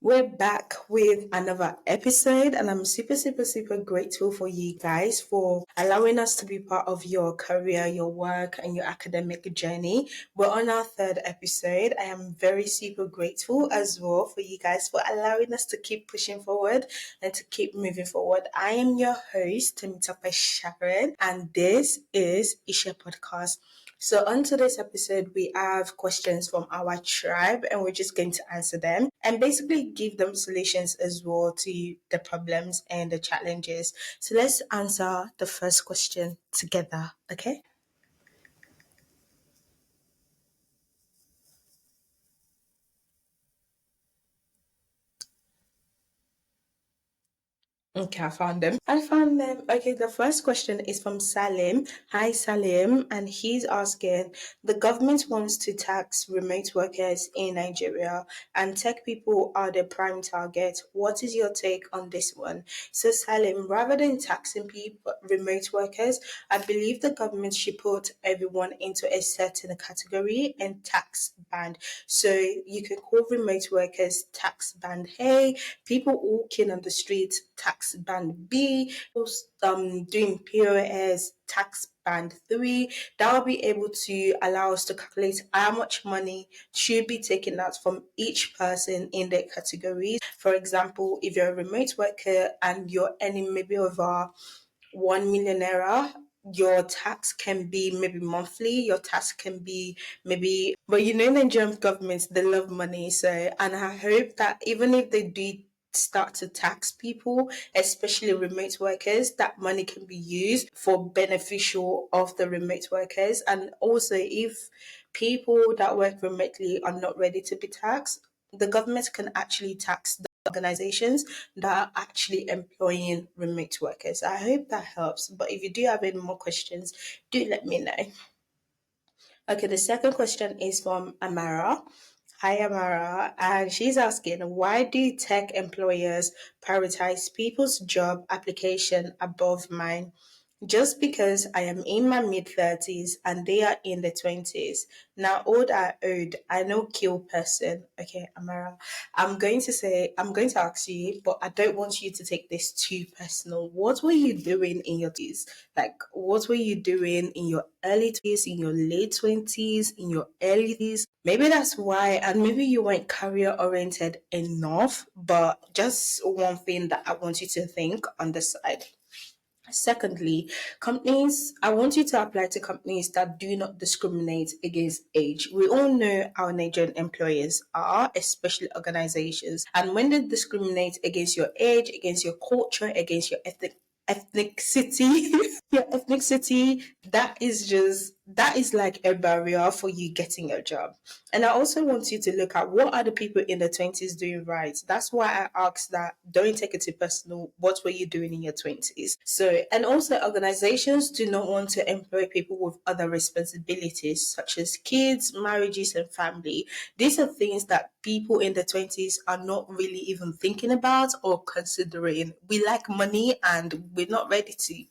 We're back with another episode, and I'm super, super, super grateful for you guys for allowing us to be part of your career, your work, and your academic journey. We're on our third episode. I am very super grateful as well for you guys for allowing us to keep pushing forward and to keep moving forward. I am your host, Temitope Sharon, and this is Isha Podcast. So, on today's episode, we have questions from our tribe, and we're just going to answer them and basically give them solutions as well to the problems and the challenges. So, let's answer the first question together, okay? Okay, I found them. I found them. Okay, the first question is from Salim. Hi, Salim. And he's asking the government wants to tax remote workers in Nigeria, and tech people are the prime target. What is your take on this one? So, Salim, rather than taxing people, remote workers, I believe the government should put everyone into a certain category and tax band. So, you can call remote workers tax band A, people walking on the streets, tax band B, those doing POS, tax band 3. That will be able to allow us to calculate how much money should be taken out from each person in their categories. For example, if you're a remote worker and you're earning maybe over 1 million naira, your tax can be maybe monthly, your tax can be maybe, but Nigerian governments, they love money. So, and I hope that even if they do start to tax people, especially remote workers, that money can be used for beneficial of the remote workers. And also, if people that work remotely are not ready to be taxed, the government can actually tax the organizations that are actually employing remote workers. I hope that helps. But if you do have any more questions, do let me know. Okay, the second question is from Amara. Hi, Amara. And she's asking, why do tech employers prioritize people's job application above mine? Just because I am in my mid 30s and they are in the 20s. Now, old are old. I know kill person. Okay, Amara. I'm going to ask you, but I don't want you to take this too personal. What were you doing in your 20s? Like, what were you doing in your early 20s, in your late 20s, in your early 30s? Maybe that's why, and maybe you weren't career oriented enough, but just one thing that I want you to think on the side. Secondly, companies, I want you to apply to companies that do not discriminate against age. We all know how Nigerian employers are, especially organizations. And when they discriminate against your age, against your culture, against your ethnicity, your ethnicity, that is like a barrier for you getting a job. And I also want you to look at what are the people in the 20s doing right. That's why I asked that. Don't take it too personal. What were you doing in your 20s? So, and also organizations do not want to employ people with other responsibilities such as kids, marriages, and family. These are things that people in the 20s are not really even thinking about or considering. We like money and we're not ready to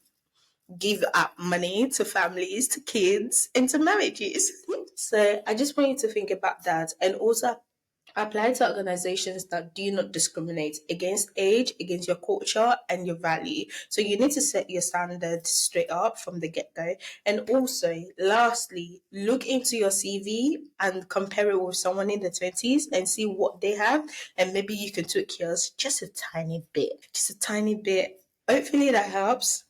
give up money to families, to kids, and to marriages. So I just want you to think about that and also apply to organizations that do not discriminate against age, against your culture, and your value. So you need to set your standards straight up from the get go. And also, lastly, look into your CV and compare it with someone in the 20s and see what they have. And maybe you can tweak yours just a tiny bit. Just a tiny bit. Hopefully that helps.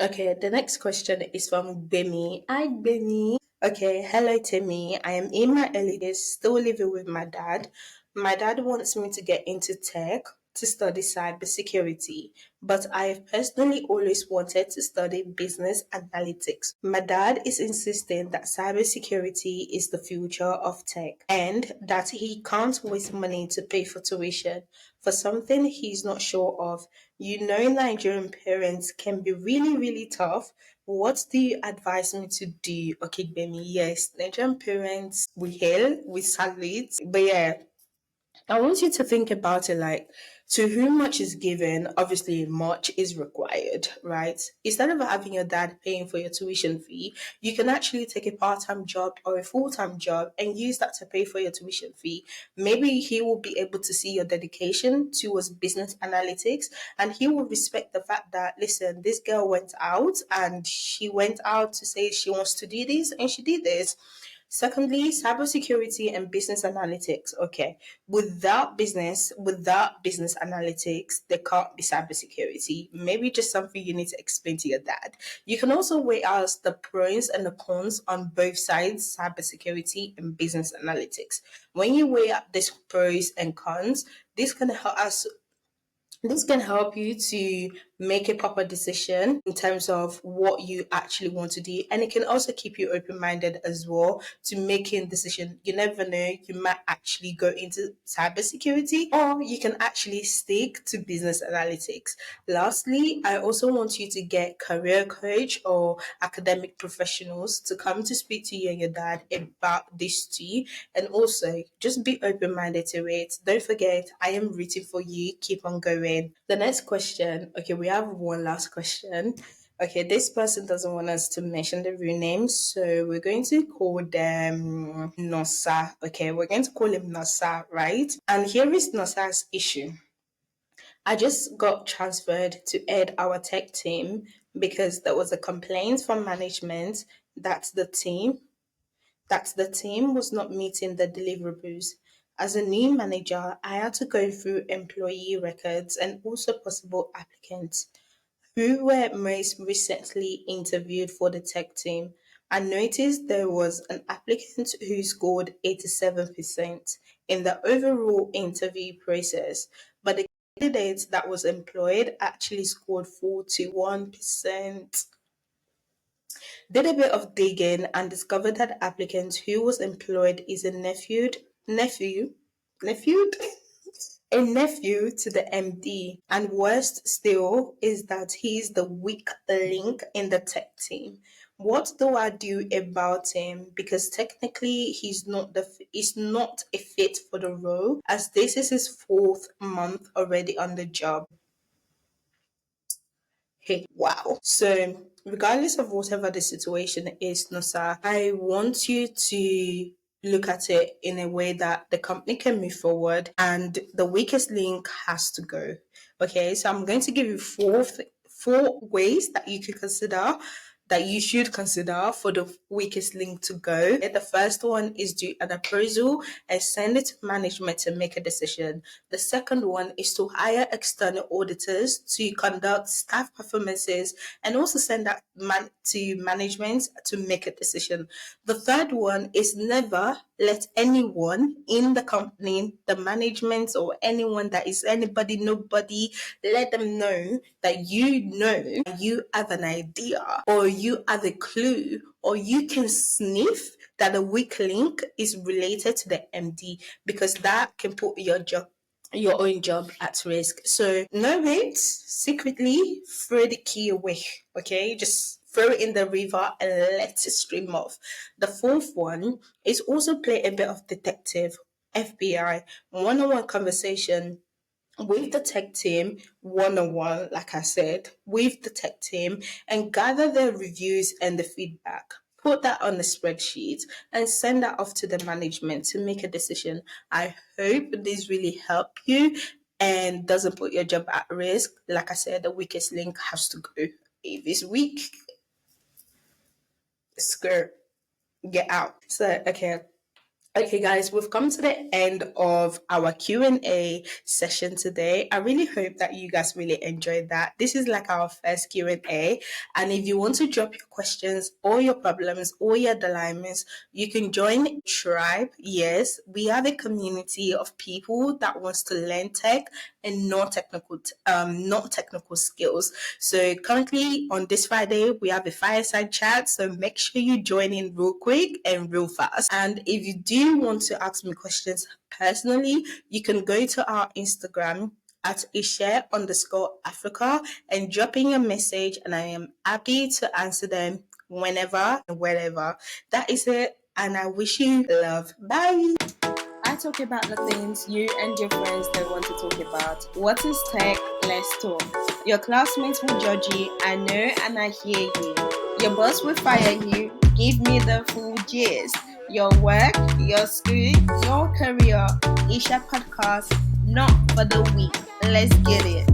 Okay, the next question is from Bemi. Hi, Bemi. Okay, hello, Timmy. I am in my early days, still living with my dad. My dad wants me to get into tech to study cybersecurity, but I have personally always wanted to study business analytics. My dad is insisting that cybersecurity is the future of tech and that he can't waste money to pay for tuition for something he's not sure of. Nigerian parents can be really, really tough. What do you advise me to do? Okay, Bemi, yes, Nigerian parents, we hail, we salute. But yeah, I want you to think about it like, to whom much is given, obviously much is required, right? Instead of having your dad paying for your tuition fee, you can actually take a part time job or a full time job and use that to pay for your tuition fee. Maybe he will be able to see your dedication towards business analytics, and he will respect the fact that, listen, this girl went out and she went out to say she wants to do this and she did this. Secondly, cybersecurity and business analytics. Okay, without business analytics, there can't be cybersecurity. Maybe just something you need to explain to your dad. You can also weigh out the pros and the cons on both sides, cybersecurity and business analytics. When you weigh up these pros and cons, this can help us this can help you to make a proper decision in terms of what you actually want to do. And it can also keep you open minded as well to making decision. You never know, you might actually go into cybersecurity or you can actually stick to business analytics. Lastly, I also want you to get career coach or academic professionals to come to speak to you and your dad about this too. And also just be open minded to it. Don't forget, I am rooting for you. Keep on going. The next question, okay, we have one last question. Okay, this person doesn't want us to mention the real name, so we're going to call them Nosa. Okay, we're going to call him Nosa, right? And here is Nosa's issue. I just got transferred to head our tech team because there was a complaint from management that the team was not meeting the deliverables. As a new manager, I had to go through employee records and also possible applicants who were most recently interviewed for the tech team. I noticed there was an applicant who scored 87% in the overall interview process, but the candidate that was employed actually scored 41%. Did a bit of digging and discovered that the applicant who was employed is a nephew a nephew to the MD. And worst still is that he is the weak link in the tech team. What do I do about him? Because technically he's not a fit for the role, as this is his fourth month already on the job. Hey, wow. So, regardless of whatever the situation is, Nosa, I want you to look at it in a way that the company can move forward and the weakest link has to go. Okay, so I'm going to give you four ways that you could consider that you should consider for the weakest link to go. The first one is do an appraisal and send it to management to make a decision. The second one is to hire external auditors to conduct staff performances and also send that to management to make a decision. The third one is never let anyone in the company, the management, or anyone that is anybody, nobody, let them know you have an idea or you have a clue or you can sniff that a weak link is related to the MD, because that can put your own job at risk. So know it, secretly throw the key away. Okay, just throw it in the river and let it stream off. The fourth one is also play a bit of detective, FBI, one-on-one conversation with the tech team, one on one, like I said, with the tech team, and gather their reviews and the feedback. Put that on the spreadsheet and send that off to the management to make a decision. I hope this really help you and doesn't put your job at risk. Like I said, the weakest link has to go. If it's weak, skirt, get out. So, okay, okay, guys, we've come to the end of our Q&A session today. I really hope that you guys really enjoyed that. This is like our first Q&A. And if you want to drop your questions or your problems or your dilemmas, you can join Tribe. Yes, we have a community of people that wants to learn tech and not technical skills. So currently on this Friday, we have a fireside chat. So make sure you join in real quick and real fast. And if you do want to ask me questions personally, you can go to our Instagram at ishare_Africa and drop in your message, and I am happy to answer them whenever and wherever. That is it, and I wish you love. Bye. talk about the things you and your friends don't want to talk about. What is tech? Let's talk. Your classmates will judge you. I know and I hear you. Your boss will fire you. Give me the full gist. Your work, your school, your career. Isha podcast, not for the weak. Let's get it.